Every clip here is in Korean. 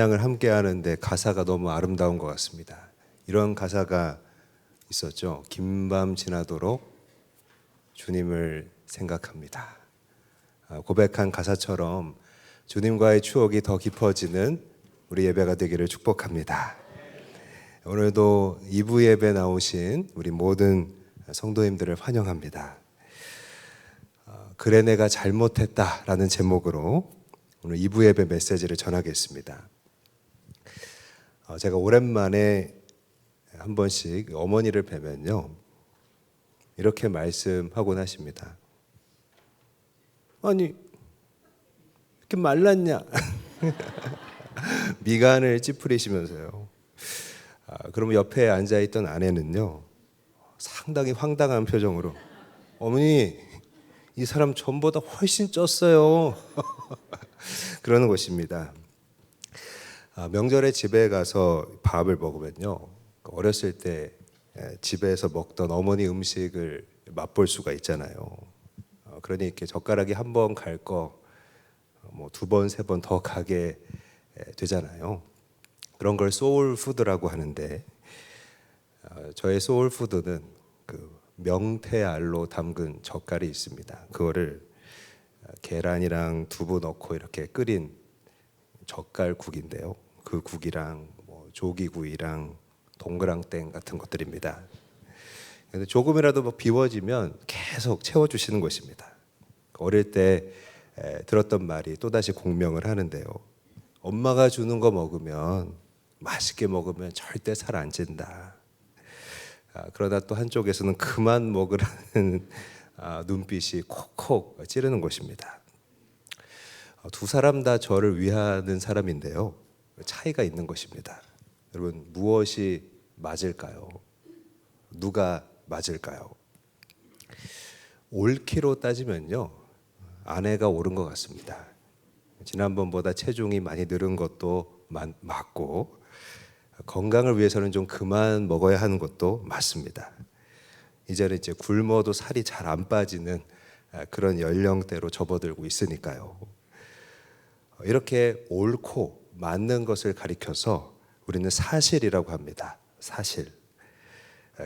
찬양을 함께 하는데 가사가 너무 아름다운 것 같습니다. 이런 가사가 있었죠. 긴 밤 지나도록 주님을 생각합니다. 고백한 가사처럼 주님과의 추억이 더 깊어지는 우리 예배가 되기를 축복합니다. 오늘도 2부 예배 나오신 우리 모든 성도님들을 환영합니다. 그래 내가 잘못했다라는 제목으로 오늘 2부 예배 메시지를 전하겠습니다. 제가 오랜만에 한 번씩 어머니를 뵈면요, 이렇게 말씀하곤 하십니다. 아니, 이렇게 말랐냐? 미간을 찌푸리시면서요. 그러면 옆에 앉아있던 아내는요, 상당히 황당한 표정으로, 어머니, 이 사람 전보다 훨씬 쪘어요. 그러는 것입니다. 명절에 집에 가서 밥을 먹으면요, 어렸을 때 집에서 먹던 어머니 음식을 맛볼 수가 있잖아요. 그러니 이렇게 젓가락이 한 번 갈 거 뭐 두 번, 세 번 더 가게 되잖아요. 그런 걸 소울푸드라고 하는데, 저의 소울푸드는 그 명태알로 담근 젓갈이 있습니다. 그거를 계란이랑 두부 넣고 이렇게 끓인 젓갈국인데요. 그 국이랑 뭐 조기구이랑 동그랑땡 같은 것들입니다. 근데 조금이라도 뭐 비워지면 계속 채워주시는 것입니다. 어릴 때 들었던 말이 또다시 공명을 하는데요. 엄마가 주는 거 먹으면, 맛있게 먹으면 절대 살 안 찐다. 그러다 또 한쪽에서는 그만 먹으라는 눈빛이 콕콕 찌르는 것입니다. 두 사람 다 저를 위하는 사람인데요, 차이가 있는 것입니다. 여러분, 무엇이 맞을까요? 누가 맞을까요? 옳기로 따지면요, 아내가 옳은 것 같습니다. 지난번보다 체중이 많이 늘은 것도 맞고, 건강을 위해서는 좀 그만 먹어야 하는 것도 맞습니다. 이제는 이제 굶어도 살이 잘 안 빠지는 그런 연령대로 접어들고 있으니까요. 이렇게 옳고 맞는 것을 가리켜서 우리는 사실이라고 합니다. 사실.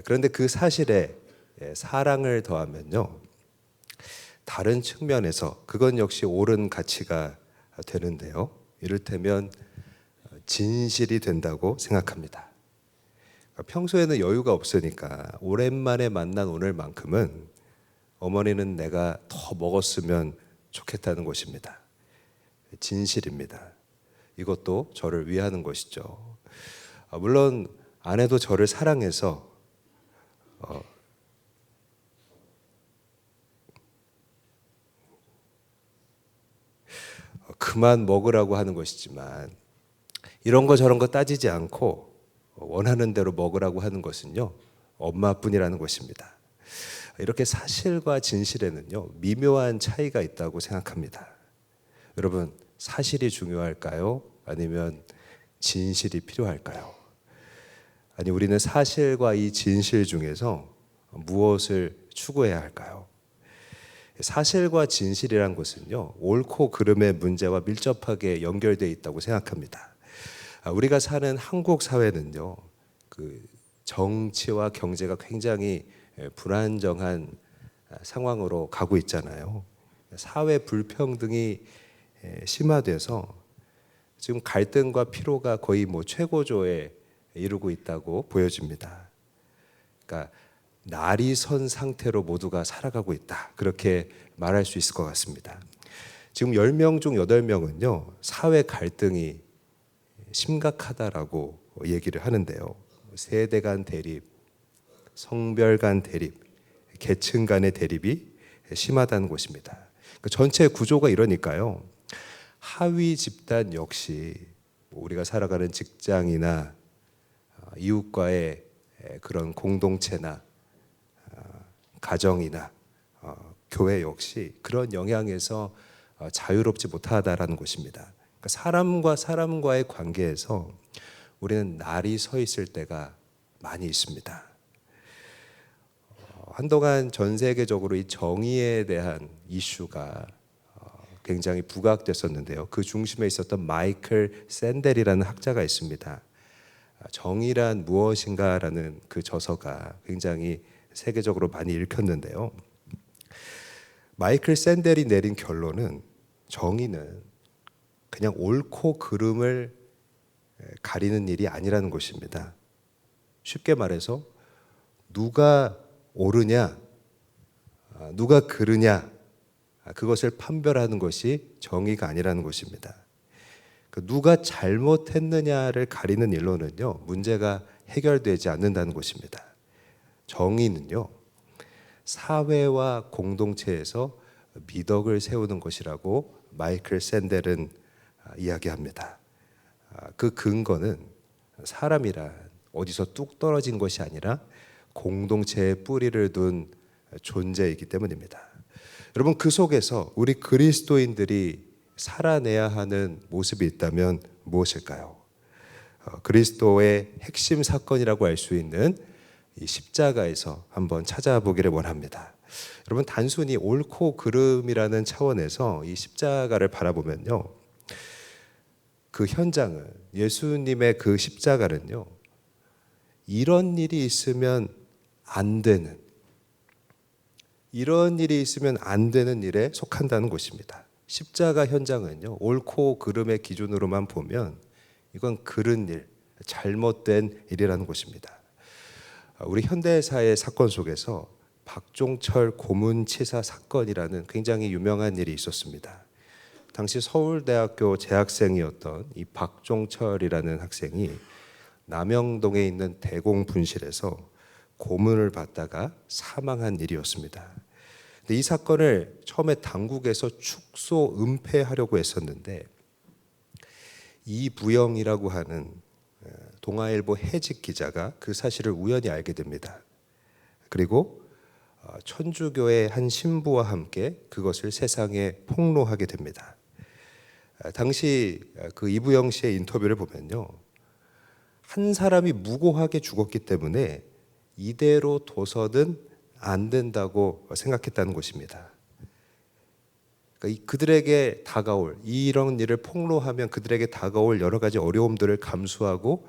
그런데 그 사실에 사랑을 더하면요, 다른 측면에서 그건 역시 옳은 가치가 되는데요, 이를테면 진실이 된다고 생각합니다. 평소에는 여유가 없으니까 오랜만에 만난 오늘만큼은 어머니는 내가 더 먹었으면 좋겠다는 것입니다. 진실입니다. 이것도 저를 위하는 것이죠. 물론 아내도 저를 사랑해서 그만 먹으라고 하는 것이지만, 이런 거 저런 거 따지지 않고 원하는 대로 먹으라고 하는 것은요, 엄마뿐이라는 것입니다. 이렇게 사실과 진실에는요, 미묘한 차이가 있다고 생각합니다. 여러분, 사실이 중요할까요? 아니면 진실이 필요할까요? 아니, 우리는 사실과 이 진실 중에서 무엇을 추구해야 할까요? 사실과 진실이란 것은요, 옳고 그름의 문제와 밀접하게 연결되어 있다고 생각합니다. 우리가 사는 한국 사회는요, 그 정치와 경제가 굉장히 불안정한 상황으로 가고 있잖아요. 사회 불평등이 심화돼서 지금 갈등과 피로가 거의 뭐 최고조에 이르고 있다고 보여집니다. 그러니까 날이 선 상태로 모두가 살아가고 있다, 그렇게 말할 수 있을 것 같습니다. 지금 10명 중 8명은요 사회 갈등이 심각하다라고 얘기를 하는데요, 세대 간 대립, 성별 간 대립, 계층 간의 대립이 심하다는 것입니다. 전체 구조가 이러니까요, 하위 집단 역시 우리가 살아가는 직장이나 이웃과의 그런 공동체나 가정이나 교회 역시 그런 영향에서 자유롭지 못하다라는 것입니다. 그러니까 사람과 사람과의 관계에서 우리는 날이 서 있을 때가 많이 있습니다. 한동안 전 세계적으로 이 정의에 대한 이슈가 굉장히 부각됐었는데요. 그 중심에 있었던 마이클 샌델이라는 학자가 있습니다. 정의란 무엇인가라는 그 저서가 굉장히 세계적으로 많이 읽혔는데요. 마이클 샌델이 내린 결론은 정의는 그냥 옳고 그름을 가리는 일이 아니라는 것입니다. 쉽게 말해서 누가 옳으냐, 누가 그르냐, 그것을 판별하는 것이 정의가 아니라는 것입니다. 누가 잘못했느냐를 가리는 일로는요, 문제가 해결되지 않는다는 것입니다. 정의는요, 사회와 공동체에서 미덕을 세우는 것이라고 마이클 샌델은 이야기합니다. 그 근거는 사람이란 어디서 뚝 떨어진 것이 아니라 공동체에 뿌리를 둔 존재이기 때문입니다. 여러분, 그 속에서 우리 그리스도인들이 살아내야 하는 모습이 있다면 무엇일까요? 그리스도의 핵심 사건이라고 할 수 있는 이 십자가에서 한번 찾아보기를 원합니다. 여러분, 단순히 옳고 그름이라는 차원에서 이 십자가를 바라보면요, 그 현장은, 예수님의 그 십자가는요, 이런 일이 있으면 안 되는, 이런 일이 있으면 안 되는 일에 속한다는 것입니다. 십자가 현장은요, 옳고 그름의 기준으로만 보면 이건 그른 일, 잘못된 일이라는 것입니다. 우리 현대사의 사건 속에서 박종철 고문치사 사건이라는 굉장히 유명한 일이 있었습니다. 당시 서울대학교 재학생이었던 이 박종철이라는 학생이 남영동에 있는 대공분실에서 고문을 받다가 사망한 일이었습니다. 근데 이 사건을 처음에 당국에서 축소 은폐하려고 했었는데 이부영이라고 하는 동아일보 해직 기자가 그 사실을 우연히 알게 됩니다. 그리고 천주교의 한 신부와 함께 그것을 세상에 폭로하게 됩니다. 당시 그 이부영 씨의 인터뷰를 보면요, 한 사람이 무고하게 죽었기 때문에 이대로 둬서는 안 된다고 생각했다는 것입니다. 그러니까 그들에게 다가올, 이런 일을 폭로하면 그들에게 다가올 여러 가지 어려움들을 감수하고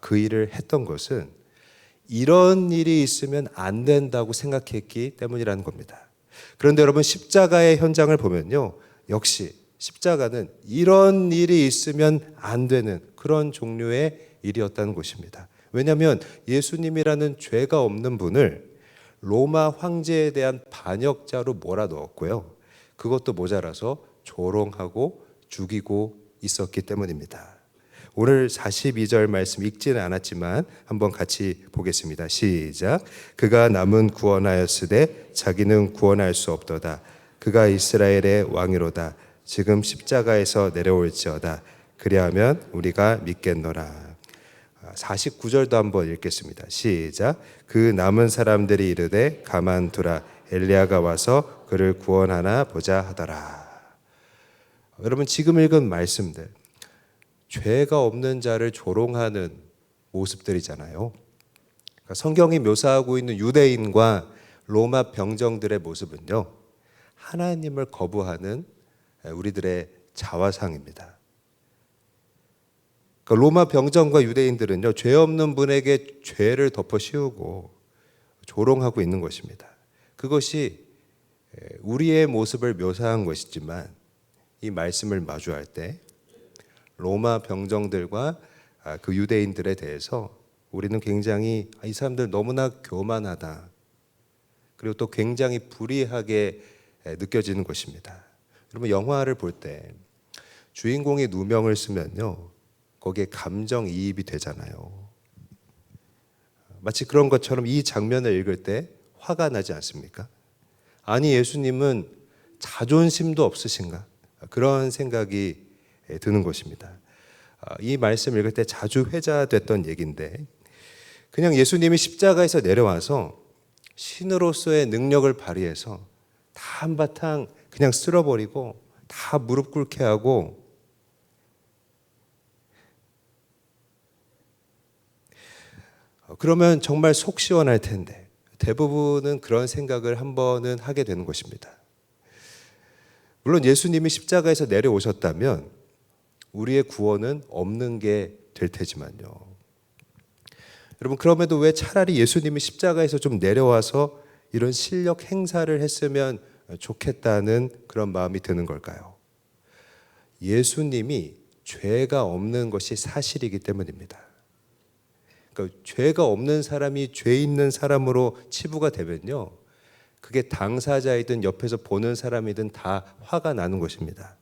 그 일을 했던 것은 이런 일이 있으면 안 된다고 생각했기 때문이라는 겁니다. 그런데 여러분, 십자가의 현장을 보면요, 역시 십자가는 이런 일이 있으면 안 되는 그런 종류의 일이었다는 것입니다. 왜냐하면 예수님이라는 죄가 없는 분을 로마 황제에 대한 반역자로 몰아넣었고요, 그것도 모자라서 조롱하고 죽이고 있었기 때문입니다. 오늘 42절 말씀 읽지는 않았지만 한번 같이 보겠습니다. 시작. 그가 남은 구원하였으되 자기는 구원할 수 없도다. 그가 이스라엘의 왕이로다. 지금 십자가에서 내려올지어다. 그리하면 우리가 믿겠노라. 49절도 한번 읽겠습니다. 시작. 그 남은 사람들이 이르되 가만두라. 엘리야가 와서 그를 구원하나 보자 하더라. 여러분, 지금 읽은 말씀들, 죄가 없는 자를 조롱하는 모습들이잖아요. 그러니까 성경이 묘사하고 있는 유대인과 로마 병정들의 모습은요, 하나님을 거부하는 우리들의 자화상입니다. 그러니까 로마 병정과 유대인들은요, 죄 없는 분에게 죄를 덮어 씌우고 조롱하고 있는 것입니다. 그것이 우리의 모습을 묘사한 것이지만 이 말씀을 마주할 때 로마 병정들과 그 유대인들에 대해서 우리는 굉장히 이 사람들 너무나 교만하다, 그리고 또 굉장히 불의하게 느껴지는 것입니다. 여러분, 영화를 볼 때 주인공이 누명을 쓰면요, 거기에 감정이입이 되잖아요. 마치 그런 것처럼 이 장면을 읽을 때 화가 나지 않습니까? 아니, 예수님은 자존심도 없으신가? 그런 생각이 드는 것입니다. 이 말씀 읽을 때 자주 회자됐던 얘기인데, 그냥 예수님이 십자가에서 내려와서 신으로서의 능력을 발휘해서 다 한바탕 그냥 쓸어버리고 다 무릎 꿇게 하고, 그러면 정말 속 시원할 텐데 대부분은 그런 생각을 한 번은 하게 되는 것입니다. 물론 예수님이 십자가에서 내려오셨다면 우리의 구원은 없는 게 될 테지만요. 여러분, 그럼에도 왜 차라리 예수님이 십자가에서 좀 내려와서 이런 실력 행사를 했으면 좋겠다는 그런 마음이 드는 걸까요? 예수님이 죄가 없는 것이 사실이기 때문입니다. 그러니까 죄가 없는 사람이 죄 있는 사람으로 치부가 되면요, 그게 당사자이든 옆에서 보는 사람이든 다 화가 나는 것입니다.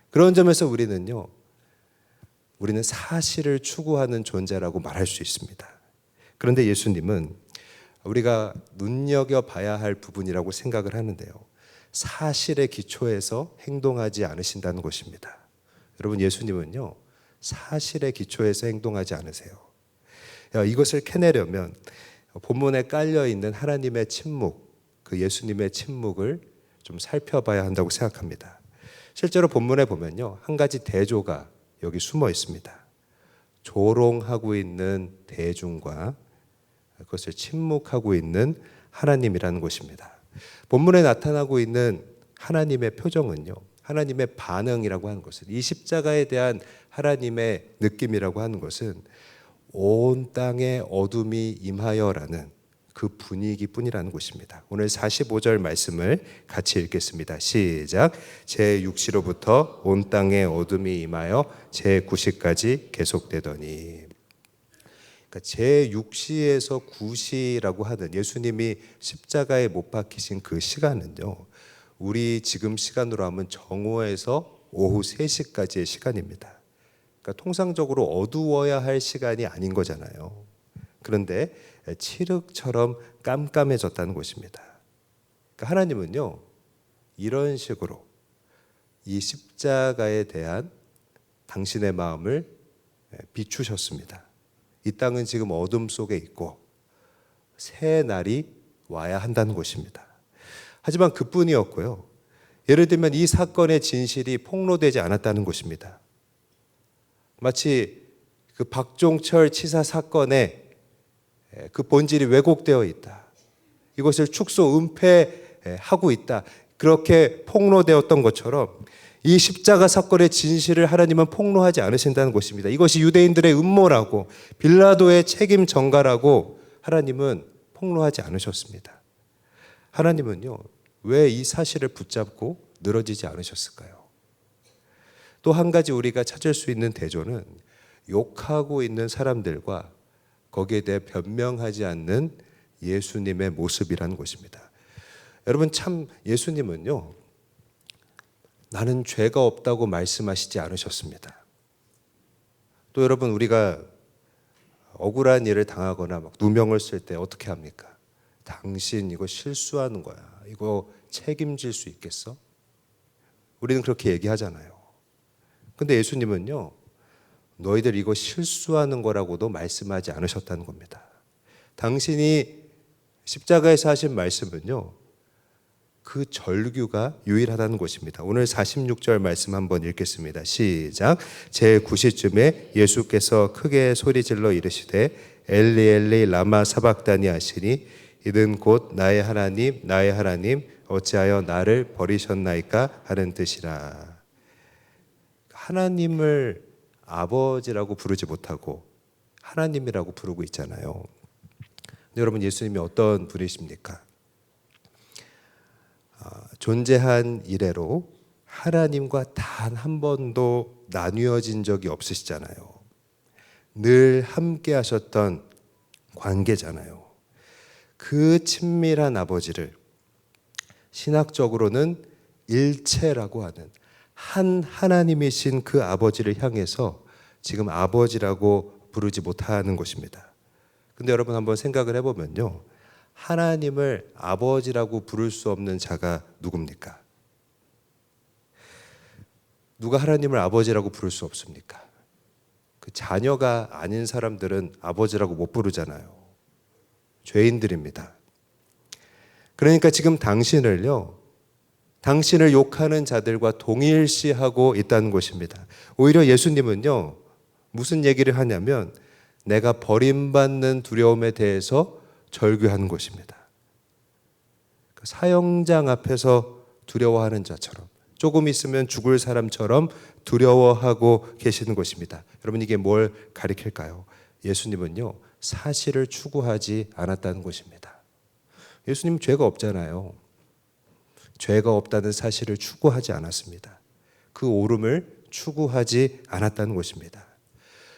그런 점에서 우리는 사실을 추구하는 존재라고 말할 수 있습니다. 그런데 예수님은 우리가 눈여겨봐야 할 부분이라고 생각을 하는데요, 사실의 기초에서 행동하지 않으신다는 것입니다. 여러분, 예수님은요, 사실의 기초에서 행동하지 않으세요. 이것을 캐내려면 본문에 깔려있는 하나님의 침묵, 그 예수님의 침묵을 좀 살펴봐야 한다고 생각합니다. 실제로 본문에 보면요, 한 가지 대조가 여기 숨어 있습니다. 조롱하고 있는 대중과 그것을 침묵하고 있는 하나님이라는 것입니다. 본문에 나타나고 있는 하나님의 표정은요, 하나님의 반응이라고 하는 것은, 이 십자가에 대한 하나님의 느낌이라고 하는 것은 온 땅에 어둠이 임하여라는 그 분위기뿐이라는 것입니다. 오늘 45절 말씀을 같이 읽겠습니다. 시작. 제6시로부터 온 땅에 어둠이 임하여 제9시까지 계속되더니. 그러니까 제6시에서 9시라고 하는 예수님이 십자가에 못 박히신 그 시간은요, 우리 지금 시간으로 하면 정오에서 오후 3시까지의 시간입니다. 그러니까 통상적으로 어두워야 할 시간이 아닌 거잖아요. 그런데 칠흑처럼 깜깜해졌다는 것입니다. 그러니까 하나님은요, 이런 식으로 이 십자가에 대한 당신의 마음을 비추셨습니다. 이 땅은 지금 어둠 속에 있고 새 날이 와야 한다는 것입니다. 하지만 그뿐이었고요, 예를 들면 이 사건의 진실이 폭로되지 않았다는 것입니다. 마치 그 박종철 치사 사건의 그 본질이 왜곡되어 있다, 이것을 축소 은폐하고 있다, 그렇게 폭로되었던 것처럼 이 십자가 사건의 진실을 하나님은 폭로하지 않으신다는 것입니다. 이것이 유대인들의 음모라고, 빌라도의 책임 전가라고 하나님은 폭로하지 않으셨습니다. 하나님은요, 왜 이 사실을 붙잡고 늘어지지 않으셨을까요? 또 한 가지 우리가 찾을 수 있는 대조는 욕하고 있는 사람들과 거기에 대해 변명하지 않는 예수님의 모습이라는 것입니다. 여러분, 참 예수님은요, 나는 죄가 없다고 말씀하시지 않으셨습니다. 또 여러분, 우리가 억울한 일을 당하거나 막 누명을 쓸 때 어떻게 합니까? 당신 이거 실수하는 거야, 이거 책임질 수 있겠어? 우리는 그렇게 얘기하잖아요. 근데 예수님은요, 너희들 이거 실수하는 거라고도 말씀하지 않으셨다는 겁니다. 당신이 십자가에서 하신 말씀은요, 그 절규가 유일하다는 것입니다. 오늘 46절 말씀 한번 읽겠습니다. 시작. 제9시쯤에 예수께서 크게 소리질러 이르시되 엘리 엘리 라마 사박다니 하시니 이는 곧 나의 하나님 나의 하나님 어찌하여 나를 버리셨나이까 하는 뜻이라. 하나님을 아버지라고 부르지 못하고 하나님이라고 부르고 있잖아요. 근데 여러분, 예수님이 어떤 분이십니까? 존재한 이래로 하나님과 단 한 번도 나뉘어진 적이 없으시잖아요. 늘 함께 하셨던 관계잖아요. 그 친밀한 아버지를 신학적으로는 일체라고 하는 한 하나님이신 그 아버지를 향해서 지금 아버지라고 부르지 못하는 것입니다. 근데 여러분, 한번 생각을 해보면요, 하나님을 아버지라고 부를 수 없는 자가 누굽니까? 누가 하나님을 아버지라고 부를 수 없습니까? 그 자녀가 아닌 사람들은 아버지라고 못 부르잖아요. 죄인들입니다. 그러니까 지금 당신을 욕하는 자들과 동일시하고 있다는 것입니다. 오히려 예수님은요, 무슨 얘기를 하냐면 내가 버림받는 두려움에 대해서 절규하는 것입니다. 사형장 앞에서 두려워하는 자처럼, 조금 있으면 죽을 사람처럼 두려워하고 계시는 것입니다. 여러분, 이게 뭘 가리킬까요? 예수님은요, 사실을 추구하지 않았다는 것입니다. 예수님은 죄가 없잖아요. 죄가 없다는 사실을 추구하지 않았습니다. 그 옳음을 추구하지 않았다는 것입니다.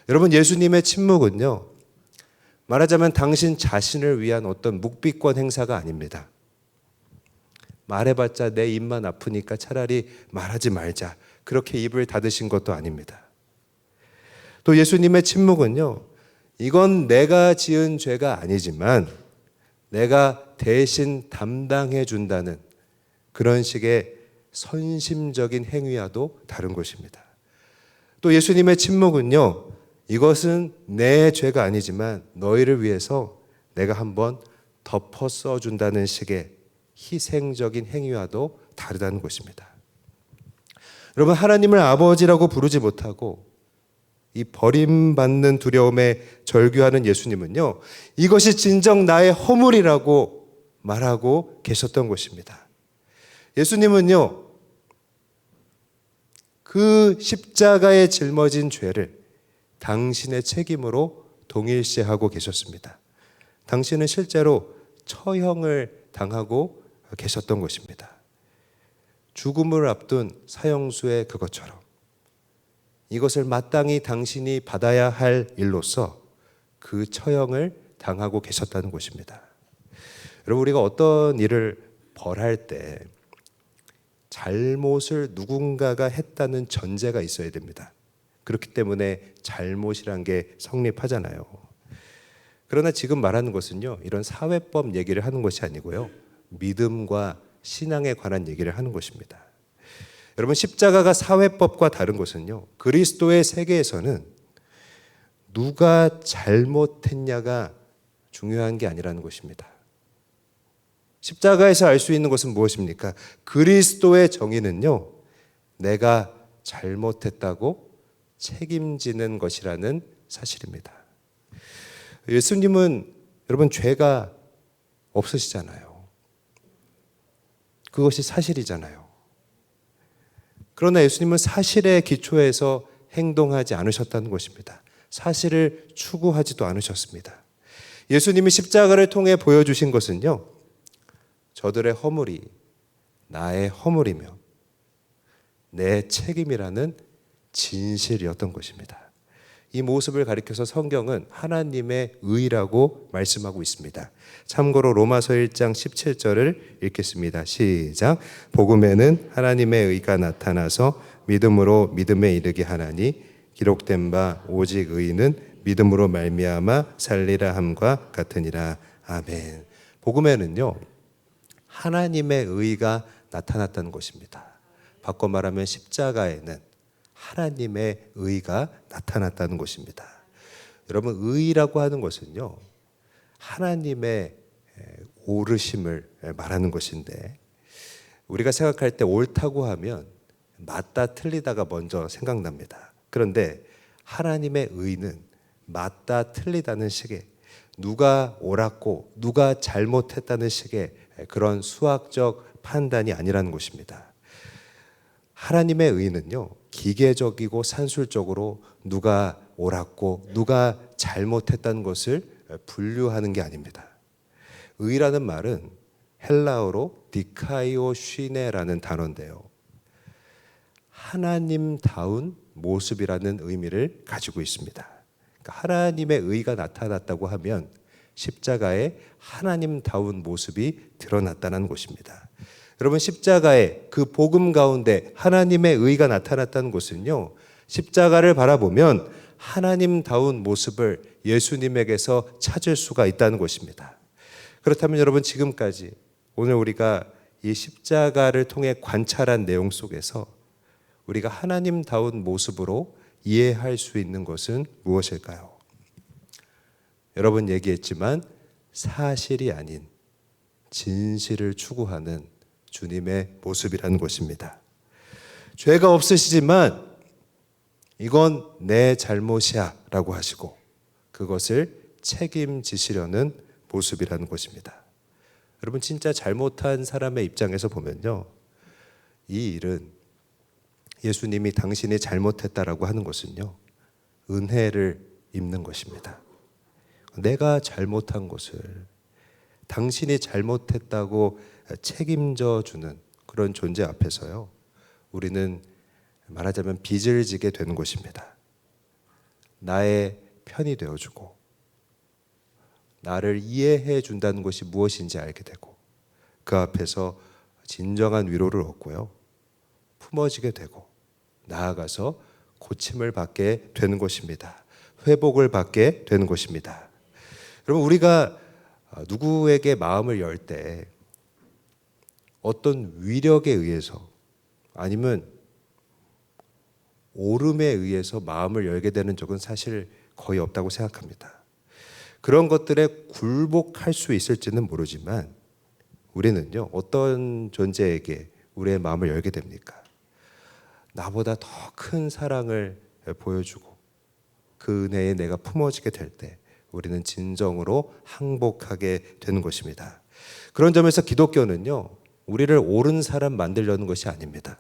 여러분, 예수님의 침묵은요, 말하자면 당신 자신을 위한 어떤 묵비권 행사가 아닙니다. 말해봤자 내 입만 아프니까 차라리 말하지 말자, 그렇게 입을 닫으신 것도 아닙니다. 또 예수님의 침묵은요, 이건 내가 지은 죄가 아니지만 내가 대신 담당해 준다는 그런 식의 선심적인 행위와도 다른 것입니다. 또 예수님의 침묵은요, 이것은 내 죄가 아니지만 너희를 위해서 내가 한번 덮어 써준다는 식의 희생적인 행위와도 다르다는 것입니다. 여러분, 하나님을 아버지라고 부르지 못하고 이 버림받는 두려움에 절규하는 예수님은요, 이것이 진정 나의 허물이라고 말하고 계셨던 것입니다. 예수님은요, 그 십자가에 짊어진 죄를 당신의 책임으로 동일시하고 계셨습니다. 당신은 실제로 처형을 당하고 계셨던 것입니다. 죽음을 앞둔 사형수의 그것처럼 이것을 마땅히 당신이 받아야 할 일로서 그 처형을 당하고 계셨다는 것입니다. 여러분, 우리가 어떤 일을 벌할 때 잘못을 누군가가 했다는 전제가 있어야 됩니다. 그렇기 때문에 잘못이란 게 성립하잖아요. 그러나 지금 말하는 것은요, 이런 사회법 얘기를 하는 것이 아니고요, 믿음과 신앙에 관한 얘기를 하는 것입니다. 여러분, 십자가가 사회법과 다른 것은요, 그리스도의 세계에서는 누가 잘못했냐가 중요한 게 아니라는 것입니다. 십자가에서 알 수 있는 것은 무엇입니까? 그리스도의 정의는요, 내가 잘못했다고 책임지는 것이라는 사실입니다. 예수님은 여러분 죄가 없으시잖아요. 그것이 사실이잖아요. 그러나 예수님은 사실에 기초해서 행동하지 않으셨다는 것입니다. 사실을 추구하지도 않으셨습니다. 예수님이 십자가를 통해 보여주신 것은요, 저들의 허물이 나의 허물이며 내 책임이라는 진실이었던 것입니다. 이 모습을 가리켜서 성경은 하나님의 의라고 말씀하고 있습니다. 참고로 로마서 1장 17절을 읽겠습니다. 시작. 복음에는 하나님의 의가 나타나서 믿음으로 믿음에 이르게 하나니 기록된 바 오직 의는 믿음으로 말미암아 살리라 함과 같으니라. 아멘. 복음에는요, 하나님의 의가 나타났다는 것입니다. 바꿔 말하면 십자가에는 하나님의 의가 나타났다는 것입니다. 여러분, 의라고 하는 것은요, 하나님의 옳으심을 말하는 것인데, 우리가 생각할 때 옳다고 하면 맞다 틀리다가 먼저 생각납니다. 그런데 하나님의 의는 맞다 틀리다는 식의, 누가 옳았고 누가 잘못했다는 식의 그런 수학적 판단이 아니라는 것입니다. 하나님의 의는요, 기계적이고 산술적으로 누가 옳았고 누가 잘못했다는 것을 분류하는 게 아닙니다. 의라는 말은 헬라어로 디카이오시네라는 단어인데요, 하나님다운 모습이라는 의미를 가지고 있습니다. 그러니까 하나님의 의가 나타났다고 하면 십자가에 하나님다운 모습이 드러났다는 것입니다. 여러분, 십자가에 그 복음 가운데 하나님의 의가 나타났다는 것은요, 십자가를 바라보면 하나님다운 모습을 예수님에게서 찾을 수가 있다는 것입니다. 그렇다면 여러분, 지금까지 오늘 우리가 이 십자가를 통해 관찰한 내용 속에서 우리가 하나님다운 모습으로 이해할 수 있는 것은 무엇일까요? 여러분 얘기했지만 사실이 아닌 진실을 추구하는 주님의 모습이라는 것입니다. 죄가 없으시지만 이건 내 잘못이야 라고 하시고 그것을 책임지시려는 모습이라는 것입니다. 여러분, 진짜 잘못한 사람의 입장에서 보면요, 이 일은 예수님이 당신이 잘못했다라고 하는 것은요, 은혜를 입는 것입니다. 내가 잘못한 것을 당신이 잘못했다고 책임져 주는 그런 존재 앞에서요, 우리는 말하자면 빚을 지게 되는 것입니다. 나의 편이 되어주고 나를 이해해 준다는 것이 무엇인지 알게 되고 그 앞에서 진정한 위로를 얻고요, 품어지게 되고 나아가서 고침을 받게 되는 것입니다. 회복을 받게 되는 것입니다. 여러분, 우리가 누구에게 마음을 열 때 어떤 위력에 의해서 아니면 오름에 의해서 마음을 열게 되는 적은 사실 거의 없다고 생각합니다. 그런 것들에 굴복할 수 있을지는 모르지만 우리는요, 어떤 존재에게 우리의 마음을 열게 됩니까? 나보다 더 큰 사랑을 보여주고 그 은혜에 내가 품어지게 될 때 우리는 진정으로 항복하게 되는 것입니다. 그런 점에서 기독교는요, 우리를 옳은 사람 만들려는 것이 아닙니다.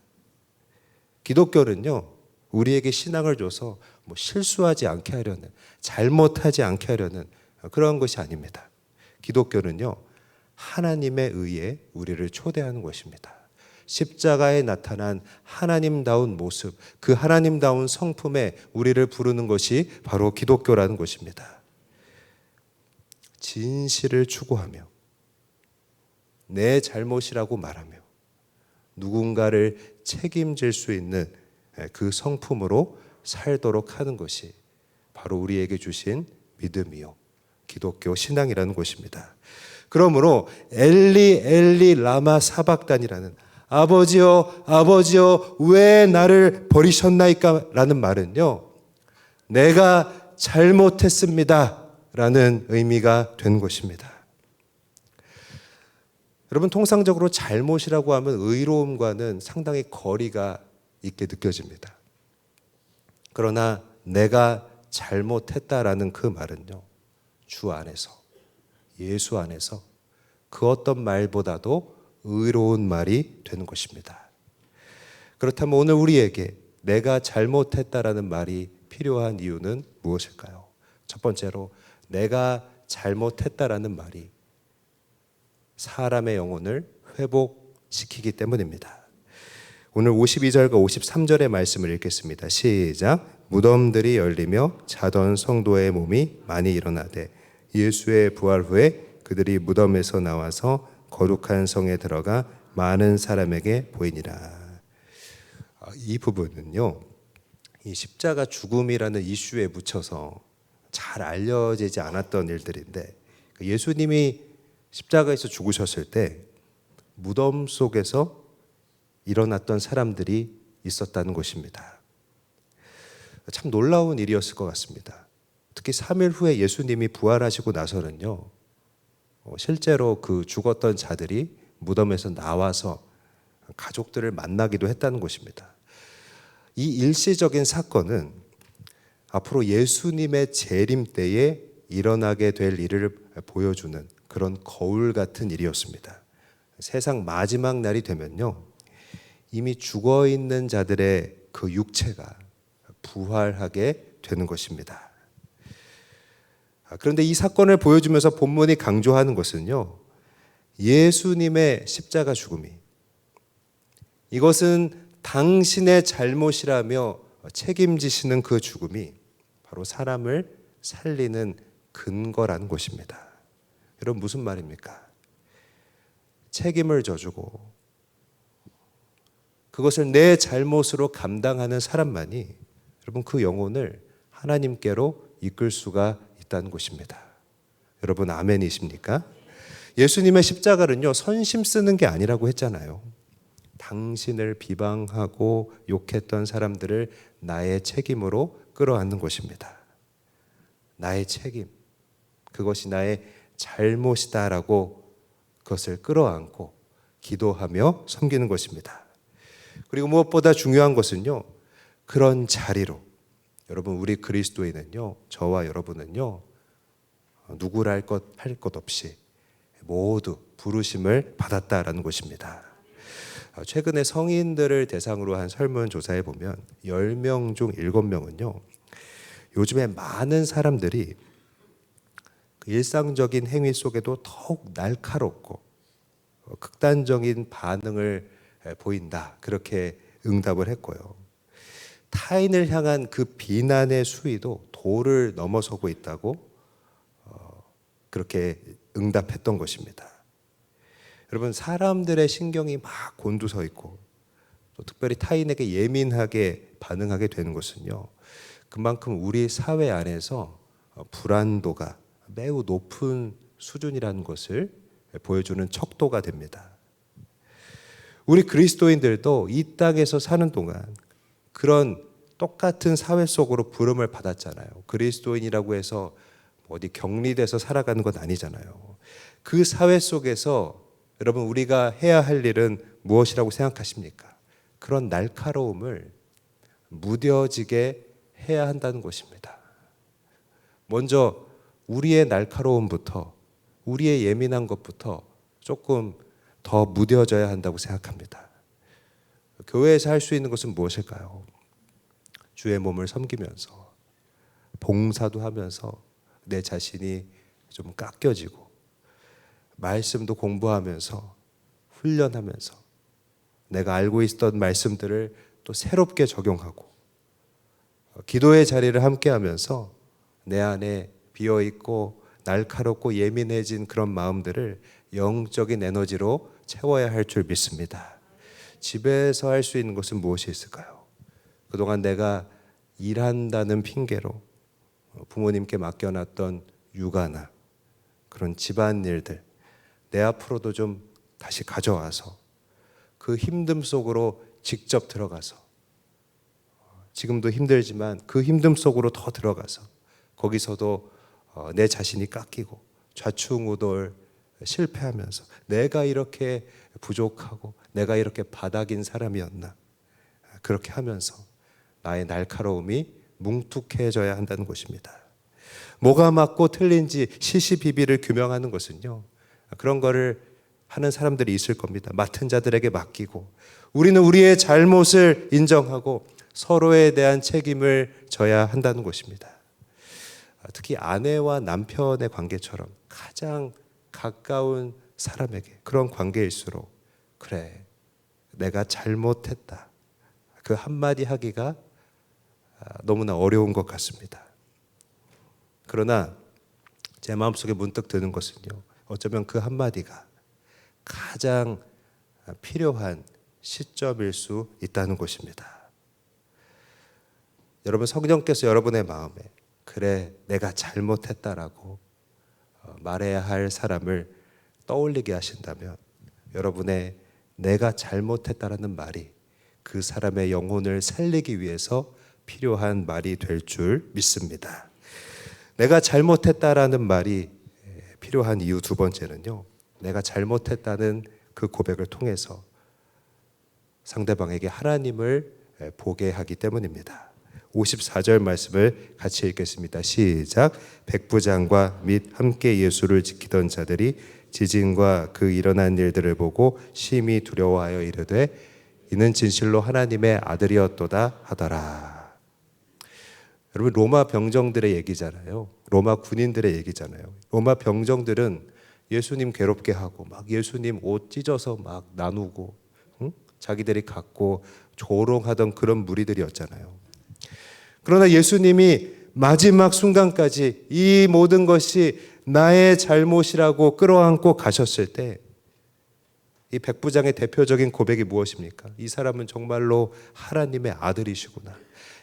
기독교는요, 우리에게 신앙을 줘서 실수하지 않게 하려는, 잘못하지 않게 하려는 그런 것이 아닙니다. 기독교는요, 하나님의 의에 우리를 초대하는 것입니다. 십자가에 나타난 하나님다운 모습, 그 하나님다운 성품에 우리를 부르는 것이 바로 기독교라는 것입니다. 진실을 추구하며 내 잘못이라고 말하며 누군가를 책임질 수 있는 그 성품으로 살도록 하는 것이 바로 우리에게 주신 믿음이요, 기독교 신앙이라는 것입니다. 그러므로 엘리 엘리 라마 사박단이라는 아버지여 아버지여 왜 나를 버리셨나이까 라는 말은요, 내가 잘못했습니다 라는 의미가 되는 것입니다. 여러분, 통상적으로 잘못이라고 하면 의로움과는 상당히 거리가 있게 느껴집니다. 그러나 내가 잘못했다라는 그 말은요, 주 안에서, 예수 안에서 그 어떤 말보다도 의로운 말이 되는 것입니다. 그렇다면 오늘 우리에게 내가 잘못했다라는 말이 필요한 이유는 무엇일까요? 첫 번째로, 내가 잘못했다라는 말이 사람의 영혼을 회복시키기 때문입니다. 오늘 52절과 53절의 말씀을 읽겠습니다. 시작. 무덤들이 열리며 자던 성도의 몸이 많이 일어나되 예수의 부활 후에 그들이 무덤에서 나와서 거룩한 성에 들어가 많은 사람에게 보이니라. 이 부분은요, 이 십자가 죽음이라는 이슈에 묻혀서 잘 알려지지 않았던 일들인데, 예수님이 십자가에서 죽으셨을 때 무덤 속에서 일어났던 사람들이 있었다는 것입니다. 참 놀라운 일이었을 것 같습니다. 특히 3일 후에 예수님이 부활하시고 나서는요, 실제로 그 죽었던 자들이 무덤에서 나와서 가족들을 만나기도 했다는 것입니다. 이 일시적인 사건은 앞으로 예수님의 재림 때에 일어나게 될 일을 보여주는 그런 거울 같은 일이었습니다. 세상 마지막 날이 되면요, 이미 죽어 있는 자들의 그 육체가 부활하게 되는 것입니다. 그런데 이 사건을 보여주면서 본문이 강조하는 것은요, 예수님의 십자가 죽음이, 이것은 당신의 잘못이라며 책임지시는 그 죽음이 바로 사람을 살리는 근거라는 것입니다. 여러분, 무슨 말입니까? 책임을 져주고 그것을 내 잘못으로 감당하는 사람만이 여러분 그 영혼을 하나님께로 이끌 수가 있다는 것입니다. 여러분, 아멘이십니까? 예수님의 십자가는요, 선심 쓰는 게 아니라고 했잖아요. 당신을 비방하고 욕했던 사람들을 나의 책임으로 끌어안는 것입니다. 나의 책임, 그것이 나의 잘못이다라고 그것을 끌어안고 기도하며 섬기는 것입니다. 그리고 무엇보다 중요한 것은요, 그런 자리로 여러분, 우리 그리스도인은요, 저와 여러분은요, 누구라 할 것 없이 모두 부르심을 받았다라는 것입니다. 최근에 성인들을 대상으로 한 설문조사에 보면 10명 중 7명은요. 요즘에 많은 사람들이 그 일상적인 행위 속에도 더욱 날카롭고 극단적인 반응을 보인다. 그렇게 응답을 했고요. 타인을 향한 그 비난의 수위도 도를 넘어서고 있다고 그렇게 응답했던 것입니다. 여러분, 사람들의 신경이 막 곤두서 있고 또 특별히 타인에게 예민하게 반응하게 되는 것은요, 그만큼 우리 사회 안에서 불안도가 매우 높은 수준이라는 것을 보여주는 척도가 됩니다. 우리 그리스도인들도 이 땅에서 사는 동안 그런 똑같은 사회 속으로 부름을 받았잖아요. 그리스도인이라고 해서 어디 격리돼서 살아가는 건 아니잖아요. 그 사회 속에서 여러분, 우리가 해야 할 일은 무엇이라고 생각하십니까? 그런 날카로움을 무뎌지게 해야 한다는 것입니다. 먼저 우리의 날카로움부터, 우리의 예민한 것부터 조금 더 무뎌져야 한다고 생각합니다. 교회에서 할 수 있는 것은 무엇일까요? 주의 몸을 섬기면서, 봉사도 하면서 내 자신이 좀 깎여지고, 말씀도 공부하면서, 훈련하면서 내가 알고 있었던 말씀들을 또 새롭게 적용하고, 기도의 자리를 함께 하면서 내 안에 비어있고 날카롭고 예민해진 그런 마음들을 영적인 에너지로 채워야 할 줄 믿습니다. 집에서 할 수 있는 것은 무엇이 있을까요? 그동안 내가 일한다는 핑계로 부모님께 맡겨놨던 육아나 그런 집안일들 내 앞으로도 좀 다시 가져와서 그 힘듦 속으로 직접 들어가서, 지금도 힘들지만 그 힘듦 속으로 더 들어가서 거기서도 내 자신이 깎이고 좌충우돌 실패하면서 내가 이렇게 부족하고 내가 이렇게 바닥인 사람이었나, 그렇게 하면서 나의 날카로움이 뭉툭해져야 한다는 것입니다. 뭐가 맞고 틀린지 시시비비를 규명하는 것은요, 그런 거를 하는 사람들이 있을 겁니다. 맡은 자들에게 맡기고 우리는 우리의 잘못을 인정하고 서로에 대한 책임을 져야 한다는 것입니다. 특히 아내와 남편의 관계처럼 가장 가까운 사람에게, 그런 관계일수록 그래, 내가 잘못했다, 그 한마디 하기가 너무나 어려운 것 같습니다. 그러나 제 마음속에 문득 드는 것은요, 어쩌면 그 한마디가 가장 필요한 시점일 수 있다는 것입니다. 여러분, 성령께서 여러분의 마음에 그래, 내가 잘못했다라고 말해야 할 사람을 떠올리게 하신다면 여러분의 내가 잘못했다라는 말이 그 사람의 영혼을 살리기 위해서 필요한 말이 될 줄 믿습니다. 내가 잘못했다라는 말이 필요한 이유 두 번째는요, 내가 잘못했다는 그 고백을 통해서 상대방에게 하나님을 보게 하기 때문입니다. 54절 말씀을 같이 읽겠습니다. 시작. 백부장과 및 함께 예수를 지키던 자들이 지진과 그 일어난 일들을 보고 심히 두려워하여 이르되 이는 진실로 하나님의 아들이었도다 하더라. 여러분, 로마 병정들의 얘기잖아요. 로마 군인들의 얘기잖아요. 로마 병정들은 예수님 괴롭게 하고 막 예수님 옷 찢어서 막 나누고, 자기들이 갖고 조롱하던 그런 무리들이었잖아요. 그러나 예수님이 마지막 순간까지 이 모든 것이 나의 잘못이라고 끌어안고 가셨을 때 이 백부장의 대표적인 고백이 무엇입니까? 이 사람은 정말로 하나님의 아들이시구나,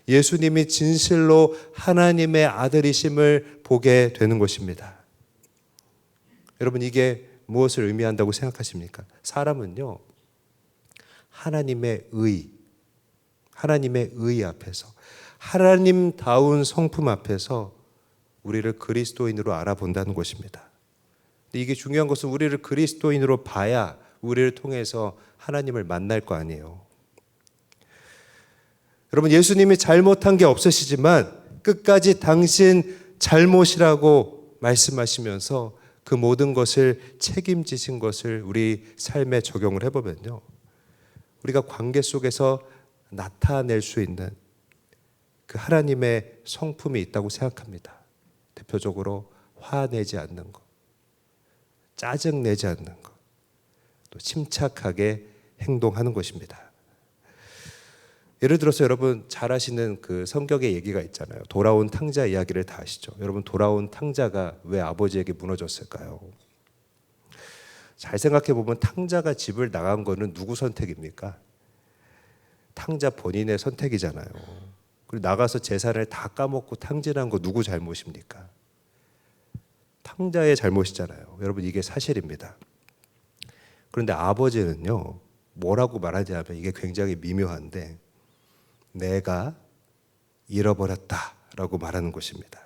예수님이 진실로 하나님의 아들이심을 보게 되는 것입니다. 여러분, 이게 무엇을 의미한다고 생각하십니까? 사람은요, 하나님의 의 앞에서, 하나님다운 성품 앞에서 우리를 그리스도인으로 알아본다는 것입니다. 근데 이게 중요한 것은 우리를 그리스도인으로 봐야 우리를 통해서 하나님을 만날 거 아니에요. 여러분, 예수님이 잘못한 게 없으시지만 끝까지 당신 잘못이라고 말씀하시면서 그 모든 것을 책임지신 것을 우리 삶에 적용을 해보면요, 우리가 관계 속에서 나타낼 수 있는 그 하나님의 성품이 있다고 생각합니다. 대표적으로 화내지 않는 것, 짜증내지 않는 것, 또 침착하게 행동하는 것입니다. 예를 들어서 여러분 잘 아시는 그 성경의 얘기가 있잖아요. 돌아온 탕자 이야기를 다 아시죠? 여러분 돌아온 탕자가 왜 아버지에게 무너졌을까요? 잘 생각해 보면 탕자가 집을 나간 거는 누구 선택입니까? 탕자 본인의 선택이잖아요. 그리고 나가서 재산을 다 까먹고 탕진한 거 누구 잘못입니까? 탕자의 잘못이잖아요. 여러분 이게 사실입니다. 그런데 아버지는요, 뭐라고 말하지 하면 이게 굉장히 미묘한데 내가 잃어버렸다라고 말하는 것입니다.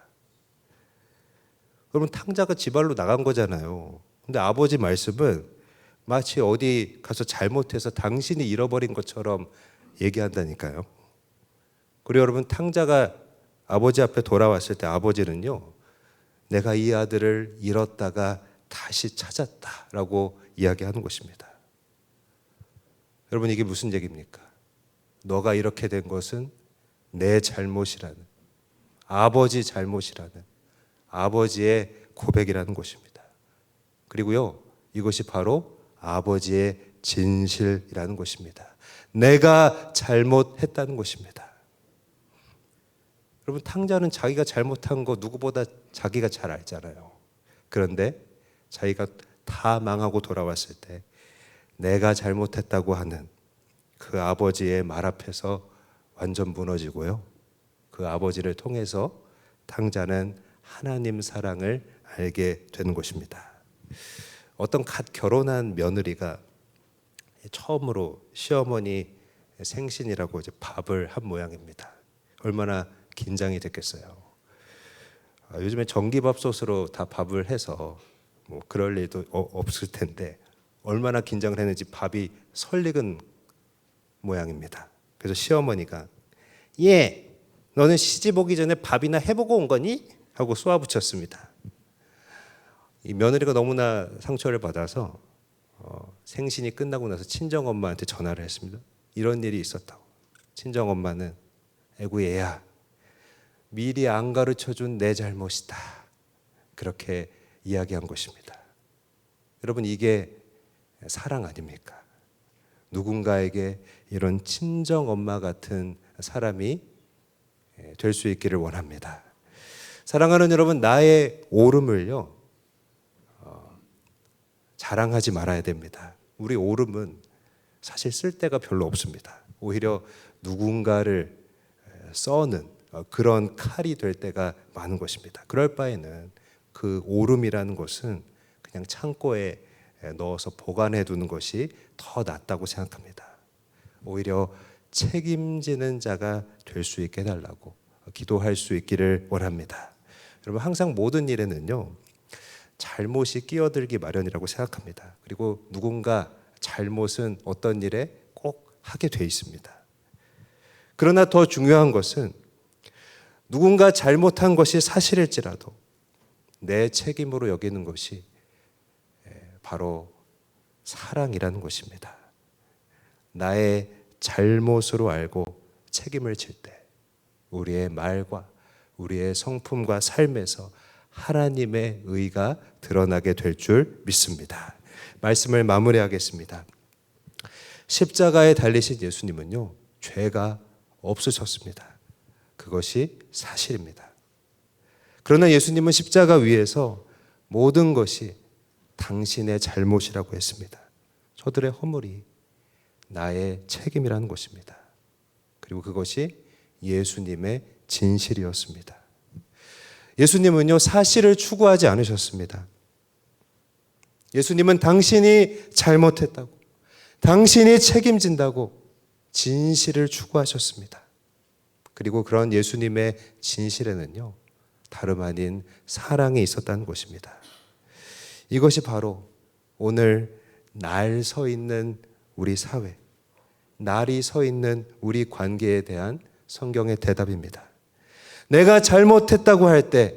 그러면 탕자가 지발로 나간 거잖아요. 근데 아버지 말씀은 마치 어디 가서 잘못해서 당신이 잃어버린 것처럼 얘기한다니까요. 그리고 여러분 탕자가 아버지 앞에 돌아왔을 때 아버지는요, 내가 이 아들을 잃었다가 다시 찾았다라고 이야기하는 것입니다. 여러분 이게 무슨 얘기입니까? 너가 이렇게 된 것은 내 잘못이라는, 아버지 잘못이라는 아버지의 고백이라는 것입니다. 그리고요, 이것이 바로 아버지의 진실이라는 것입니다. 내가 잘못했다는 것입니다. 여러분 탕자는 자기가 잘못한 거 누구보다 자기가 잘 알잖아요. 그런데 자기가 다 망하고 돌아왔을 때 내가 잘못했다고 하는 그 아버지의 말 앞에서 완전 무너지고요. 그 아버지를 통해서 탕자는 하나님 사랑을 알게 되는 것입니다. 어떤 갓 결혼한 며느리가 처음으로 시어머니 생신이라고 이제 밥을 한 모양입니다. 얼마나 긴장이 됐겠어요. 요즘에 전기밥솥으로 다 밥을 해서 뭐 그럴 일도 없을 텐데 얼마나 긴장을 했는지 밥이 설익은 모양입니다. 그래서 시어머니가 너는 시집 오기 전에 밥이나 해보고 온 거니? 하고 쏘아붙였습니다. 이 며느리가 너무나 상처를 받아서 생신이 끝나고 나서 친정엄마한테 전화를 했습니다. 이런 일이 있었다고. 친정엄마는 아이고 얘야, 미리 안 가르쳐준 내 잘못이다. 그렇게 이야기한 것입니다. 여러분 이게 사랑 아닙니까? 누군가에게 이런 친정엄마 같은 사람이 될 수 있기를 원합니다. 사랑하는 여러분, 나의 옳음을요 자랑하지 말아야 됩니다. 우리 옳음은 사실 쓸데가 별로 없습니다. 오히려 누군가를 써는 그런 칼이 될 때가 많은 것입니다. 그럴 바에는 그 옳음이라는 것은 그냥 창고에 넣어서 보관해 두는 것이 더 낫다고 생각합니다. 오히려 책임지는 자가 될 수 있게 해달라고 기도할 수 있기를 원합니다. 여러분 항상 모든 일에는요 잘못이 끼어들기 마련이라고 생각합니다. 그리고 누군가 잘못은 어떤 일에 꼭 하게 돼 있습니다. 그러나 더 중요한 것은 누군가 잘못한 것이 사실일지라도 내 책임으로 여기는 것이 바로 사랑이라는 것입니다. 나의 잘못으로 알고 책임을 질 때 우리의 말과 우리의 성품과 삶에서 하나님의 의가 드러나게 될 줄 믿습니다. 말씀을 마무리하겠습니다. 십자가에 달리신 예수님은요 죄가 없으셨습니다. 그것이 사실입니다. 그러나 예수님은 십자가 위에서 모든 것이 당신의 잘못이라고 했습니다. 저들의 허물이 나의 책임이라는 것입니다. 그리고 그것이 예수님의 진실이었습니다. 예수님은요 사실을 추구하지 않으셨습니다. 예수님은 당신이 잘못했다고, 당신이 책임진다고 진실을 추구하셨습니다. 그리고 그런 예수님의 진실에는요 다름 아닌 사랑이 있었다는 것입니다. 이것이 바로 오늘 날 서 있는 우리 사회, 날이 서 있는 우리 관계에 대한 성경의 대답입니다. 내가 잘못했다고 할 때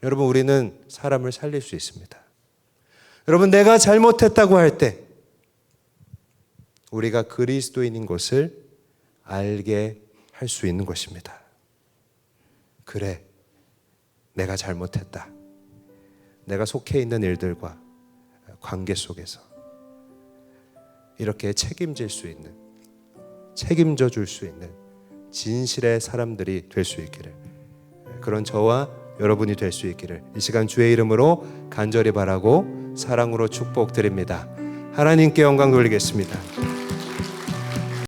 여러분 우리는 사람을 살릴 수 있습니다. 여러분 내가 잘못했다고 할 때 우리가 그리스도인인 것을 알게 할 수 있는 것입니다. 그래, 내가 잘못했다. 내가 속해 있는 일들과 관계 속에서 이렇게 책임질 수 있는, 책임져 줄 수 있는 진실의 사람들이 될 수 있기를, 그런 저와 여러분이 될 수 있기를 이 시간 주의 이름으로 간절히 바라고 사랑으로 축복드립니다. 하나님께 영광 돌리겠습니다.